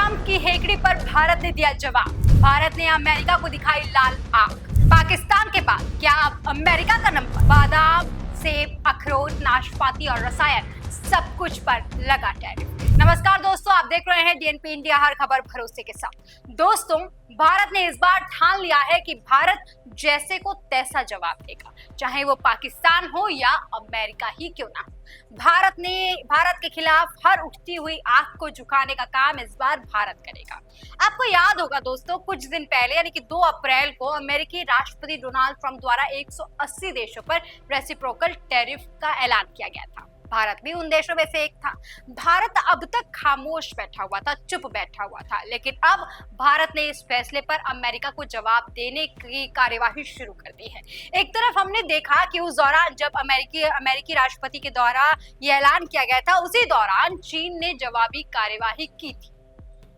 Trump की हेकड़ी पर भारत ने दिया जवाब। भारत ने अमेरिका को दिखाई लाल आंख। पाकिस्तान के बाद क्या अब अमेरिका का नंबर? बादाम, सेब, अखरोट, नाशपाती और रसायन सब कुछ पर लगा टैरिफ। नमस्कार दोस्तों, आप देख रहे हैं डीएनपी इंडिया, हर खबर भरोसे के साथ। दोस्तों, भारत ने इस बार ठान लिया है कि भारत जैसे को तैसा जवाब देगा, चाहे वो पाकिस्तान हो या अमेरिका ही क्यों ना। भारत के खिलाफ हर उठती हुई आंख को झुकाने का काम इस बार भारत करेगा। आपको याद होगा दोस्तों, कुछ दिन पहले यानी कि 2 अप्रैल को अमेरिकी राष्ट्रपति डोनाल्ड ट्रंप द्वारा 180 देशों पर रेसिप्रोकल टैरिफ का ऐलान किया गया था। भारत भी उन देशों में से एक था। भारत अब तक खामोश बैठा हुआ था, चुप बैठा हुआ था, लेकिन अब भारत ने इस फैसले पर अमेरिका को जवाब देने की कार्यवाही शुरू कर दी है। एक तरफ हमने देखा कि उस दौरान जब अमेरिकी राष्ट्रपति के द्वारा यह ऐलान किया गया था, उसी दौरान चीन ने जवाबी कार्यवाही की थी।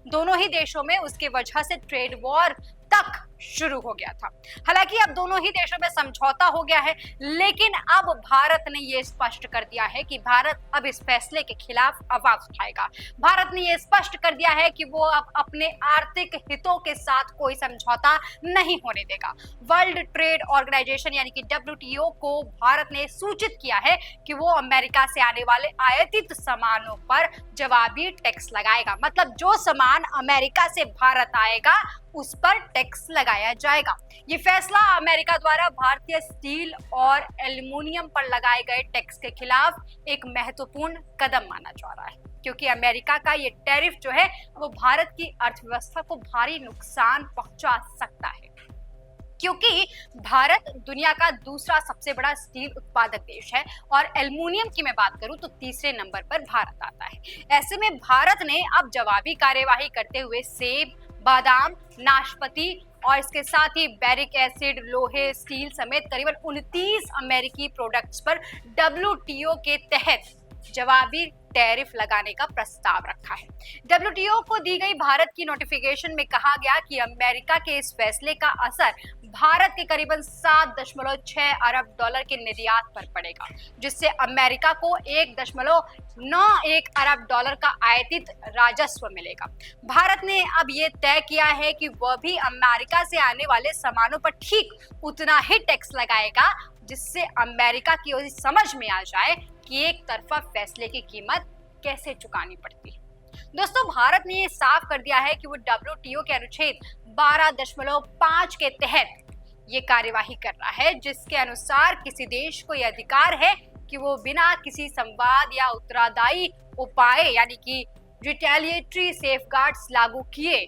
दोनों ही देशों में उसके वजह से ट्रेड वॉर तक शुरू हो गया था। हालांकि अब दोनों ही देशों में समझौता हो गया है, लेकिन अब भारत ने यह स्पष्ट कर दिया है कि भारत अब इस फैसले के खिलाफ आवाज उठाएगा। भारत ने यह स्पष्ट कर दिया है कि वो अब अपने आर्थिक हितों के साथ कोई समझौता नहीं होने देगा। वर्ल्ड ट्रेड ऑर्गेनाइजेशन यानी कि WTO को भारत ने सूचित किया है कि वो अमेरिका से आने वाले आयातित सामानों पर जवाबी टैक्स लगाएगा। मतलब जो सामान अमेरिका से भारत आएगा उस पर टैक्स लगाया जाएगा। ये फैसला अमेरिका द्वारा भारतीय स्टील और एल्युमिनियम पर लगाए गए टैक्स के खिलाफ एक महत्वपूर्ण कदम माना जा रहा है, क्योंकि अमेरिका का ये टैरिफ जो है वो भारत की अर्थव्यवस्था को भारी नुकसान पहुंचा सकता है, क्योंकि भारत दुनिया का दूसरा सबसे बड़ा स्टील उत्पादक देश है और एल्युमिनियम की मैं बात करूं तो तीसरे नंबर पर भारत आता है। ऐसे में भारत ने अब जवाबी कार्यवाही करते हुए सेब, बादाम, नाशपाती और इसके साथ ही बैरिक एसिड, लोहे, स्टील समेत करीबन 29 अमेरिकी प्रोडक्ट्स पर WTO के तहत जवाबी टैरिफ लगाने का प्रस्ताव रखा है। WTO को दी गई भारत की नोटिफिकेशन में कहा गया कि अमेरिका के इस फैसले का असर भारत के करीबन 7.6 अरब डॉलर के निर्यात पर पड़ेगा, जिससे अमेरिका को 1.91 अरब डॉलर का आयातित राजस्व मिलेगा। भारत ने अब ये तय किया है कि वह भी अमेरिका से आने वाले सामानों पर ठीक उतना ही टैक्स लगाएगा, जिससे अमेरिका की ओर समझ में आ जाए कि एक तरफा फैसले की कीमत कैसे चुकानी पड़ती है। दोस्तों, भारत ने ये साफ कर दिया है कि वो WTO के अनुच्छेद 12.5 के तहत ये कार्यवाही कर रहा है, जिसके अनुसार किसी देश को यह अधिकार है कि वो बिना किसी संवाद या उत्तरदायी उपाय यानी कि रिटेलिएटरी सेफगार्ड्स लागू किए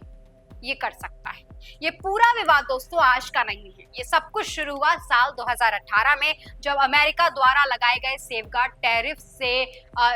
ये कर सकता है। ये पूरा विवाद दोस्तों आज का नहीं है, ये सब कुछ शुरू हुआ साल 2018 में, जब अमेरिका द्वारा लगाए गए सेफगार्ड टैरिफ से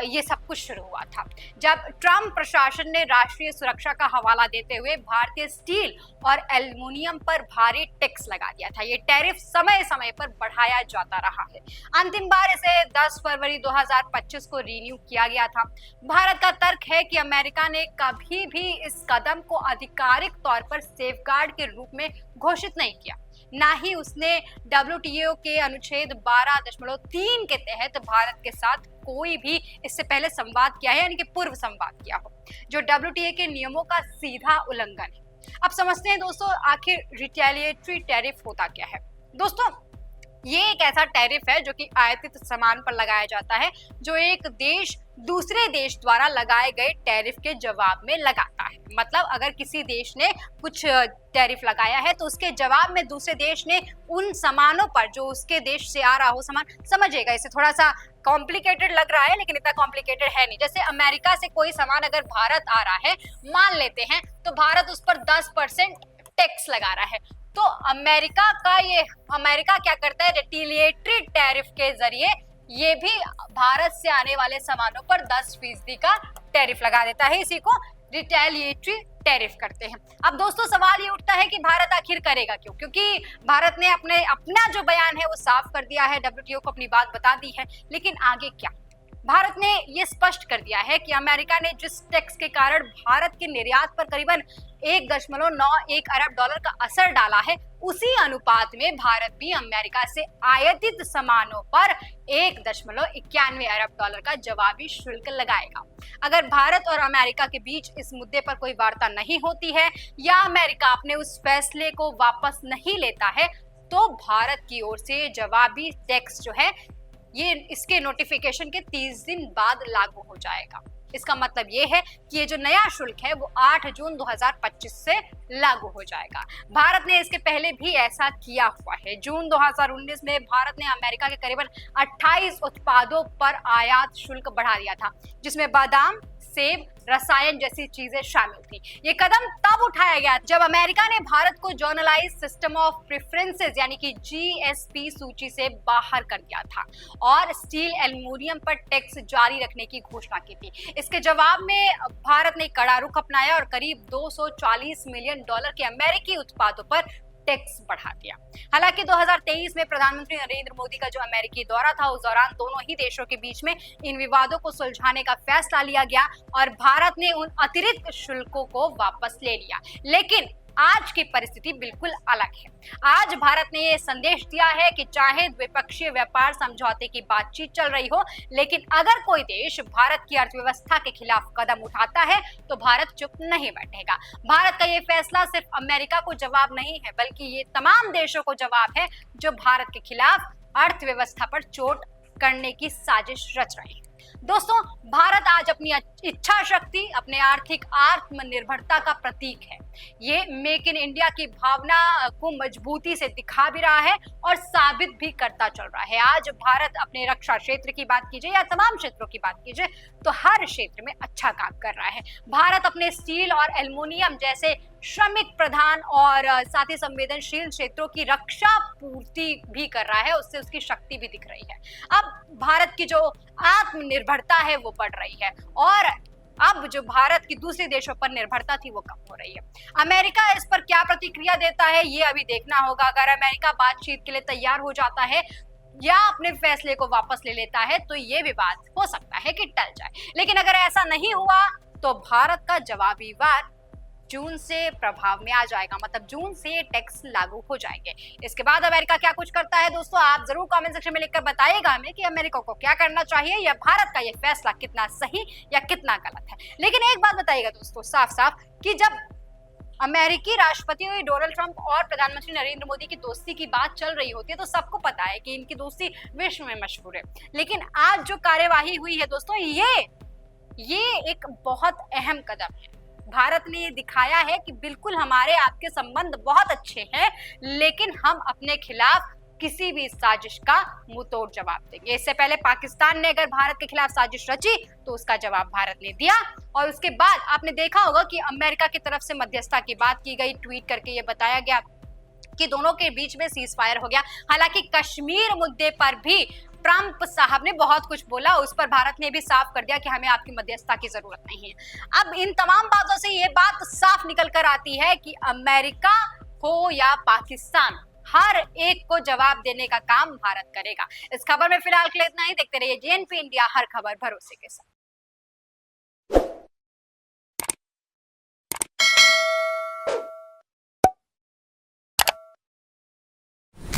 ये सब कुछ शुरू हुआ था, जब ट्रंप प्रशासन ने राष्ट्रीय सुरक्षा का हवाला देते हुए भारतीय स्टील और एल्युमिनियम पर भारी टैक्स लगा दिया था। ये टैरिफ समय समय पर बढ़ाया जाता रहा है। अंतिम बार इसे 10 फरवरी 2025 को रिन्यू किया गया था। भारत का तर्क है कि अमेरिका ने कभी भी इस कदम को आधिकारिक तौर पर सेफगार्ड के रूप में घोषित नहीं किया, ना ही उसने WTO के अनुच्छेद 12.3 के तहत भारत के साथ कोई भी इससे पहले संवाद किया है, यानी कि पूर्व संवाद किया हो, जो WTO के नियमों का सीधा उल्लंघन है। अब समझते हैं दोस्तों, आखिर रिटेलिएटरी टैरिफ होता क्या है। दोस्तों, ये एक ऐसा टैरिफ है जो कि आयातित सामान पर लगाया जाता है, जो एक देश दूसरे देश द्वारा लगाए गए टैरिफ के जवाब में लगाता है। मतलब अगर किसी देश ने कुछ टैरिफ लगाया है तो उसके जवाब में दूसरे देश ने उन सामानों पर, जो उसके देश से आ रहा हो सामान, समझिएगा इसे थोड़ा सा कॉम्प्लिकेटेड लग रहा है, लेकिन इतना कॉम्प्लिकेटेड है नहीं। जैसे अमेरिका से कोई सामान अगर भारत आ रहा है, मान लेते हैं, तो भारत उस पर 10% टैक्स लगा रहा है, तो अमेरिका क्या करता है, रिटेलिएटरी टैरिफ के जरिए ये भी भारत से आने वाले सामानों पर 10% का टैरिफ लगा देता है। इसी को रिटेलिएटरी टैरिफ करते हैं। अब दोस्तों, सवाल ये उठता है कि भारत आखिर करेगा क्यों? क्योंकि भारत ने अपना जो बयान है वो साफ कर दिया है, WTO को अपनी बात बता दी है, लेकिन आगे क्या? भारत ने ये स्पष्ट कर दिया है कि अमेरिका ने जिस टैक्स के कारण भारत के निर्यात पर करीबन 1.91 अरब डॉलर का असर डाला है, उसी अनुपात में भारत भी अमेरिका से आयातित सामानों पर 1.91 अरब डॉलर का जवाबी शुल्क लगाएगा। अगर भारत और अमेरिका के बीच इस मुद्दे पर कोई वार्ता नहीं होती है या अमेरिका अपने उस फैसले को वापस नहीं लेता है, तो भारत की ओर से जवाबी टैक्स जो है ये इसके नोटिफिकेशन के 30 दिन बाद लागू हो जाएगा। इसका मतलब ये है कि ये जो नया शुल्क है वो 8 जून 2025 से लागू हो जाएगा। भारत ने इसके पहले भी ऐसा किया हुआ है। जून 2019 में भारत ने अमेरिका के करीबन 28 उत्पादों पर आयात शुल्क बढ़ा दिया था, जिसमें बादाम, सेब, रसायन जैसी चीजें शामिल थी। ये कदम तब उठाया गया जब अमेरिका ने भारत को जर्नलाइज सिस्टम ऑफ प्रेफरेंसेस यानी कि जीएसपी सूची से बाहर कर दिया था और स्टील एल्युमिनियम पर टैक्स जारी रखने की घोषणा की थी। इसके जवाब में भारत ने कड़ा रुख अपनाया और करीब 240 मिलियन डॉलर के अमेरिकी उत्पादों पर टैक्स बढ़ा दिया। हालांकि 2023 में प्रधानमंत्री नरेंद्र मोदी का जो अमेरिकी दौरा था, उस दौरान दोनों ही देशों के बीच में इन विवादों को सुलझाने का फैसला लिया गया और भारत ने उन अतिरिक्त शुल्कों को वापस ले लिया। लेकिन आज की परिस्थिति बिल्कुल अलग है। आज भारत ने ये संदेश दिया है कि चाहे द्विपक्षीय व्यापार समझौते की बातचीत चल रही हो, लेकिन अगर कोई देश भारत की अर्थव्यवस्था के खिलाफ कदम उठाता है तो भारत चुप नहीं बैठेगा। भारत का ये फैसला सिर्फ अमेरिका को जवाब नहीं है, बल्कि ये तमाम देशों को जवाब है जो भारत के खिलाफ अर्थव्यवस्था पर चोट करने की साजिश रच रहे हैं। दोस्तों, भारत आज अपनी इच्छा शक्ति, अपने आर्थिक आत्मनिर्भरता का प्रतीक है। ये मेक इन इंडिया की भावना को मजबूती से दिखा भी रहा है और साबित भी करता चल रहा है। आज भारत अपने रक्षा क्षेत्र की बात कीजिए या तमाम क्षेत्रों की बात कीजिए तो हर क्षेत्र में अच्छा काम कर रहा है। भारत अपने स्टील और एल्युमिनियम जैसे श्रमिक प्रधान और साथ ही संवेदनशील क्षेत्रों की रक्षा पूर्ति भी कर रहा है, उससे उसकी शक्ति भी दिख रही है। अब भारत की जो आत्मनिर्भरता है वो बढ़ रही है और अब जो भारत की दूसरे देशों पर निर्भरता थी वो कम हो रही है। अमेरिका इस पर क्या प्रतिक्रिया देता है ये अभी देखना होगा। अगर अमेरिका बातचीत के लिए तैयार हो जाता है या अपने फैसले को वापस ले लेता है तो ये विवाद हो सकता है कि टल जाए, लेकिन अगर ऐसा नहीं हुआ तो भारत का जवाबी वार जून से प्रभाव में आ जाएगा। मतलब जून से ये टैक्स लागू हो जाएंगे। इसके बाद अमेरिका क्या कुछ करता है दोस्तों, आप जरूर कमेंट सेक्शन में लिखकर बताइएगा हमें कि अमेरिका को क्या करना चाहिए या भारत का ये फैसला कितना सही या कितना गलत है। लेकिन एक बात बताइएगा दोस्तों साफ साफ कि जब अमेरिकी राष्ट्रपति डोनाल्ड ट्रंप और प्रधानमंत्री नरेंद्र मोदी की दोस्ती की बात चल रही होती है तो सबको पता है कि इनकी दोस्ती विश्व में मशहूर है। लेकिन आज जो कार्यवाही हुई है दोस्तों, ये एक बहुत अहम कदम है। भारत ने ये दिखाया है कि बिल्कुल हमारे आपके संबंध बहुत अच्छे हैं, लेकिन हम अपने खिलाफ किसी भी साजिश का मुंहतोड़ जवाब देंगे। इससे पहले पाकिस्तान ने अगर भारत के खिलाफ साजिश रची तो उसका जवाब भारत ने दिया और उसके बाद आपने देखा होगा कि अमेरिका की तरफ से मध्यस्थता की बात की गई, ट्वीट करके ये बताया गया कि दोनों के बीच में सीज फायर हो गया। हालांकि कश्मीर मुद्दे पर भी ट्रंप साहब ने बहुत कुछ बोला, उस पर भारत ने भी साफ कर दिया कि हमें आपकी मध्यस्थता की जरूरत नहीं है। अब इन तमाम बातों से ये बात साफ निकल कर आती है कि अमेरिका हो या पाकिस्तान, हर एक को जवाब देने का काम भारत करेगा। इस खबर में फिलहाल के लिए इतना ही। देखते रहिए जेएनपी इंडिया, हर खबर भरोसे के साथ।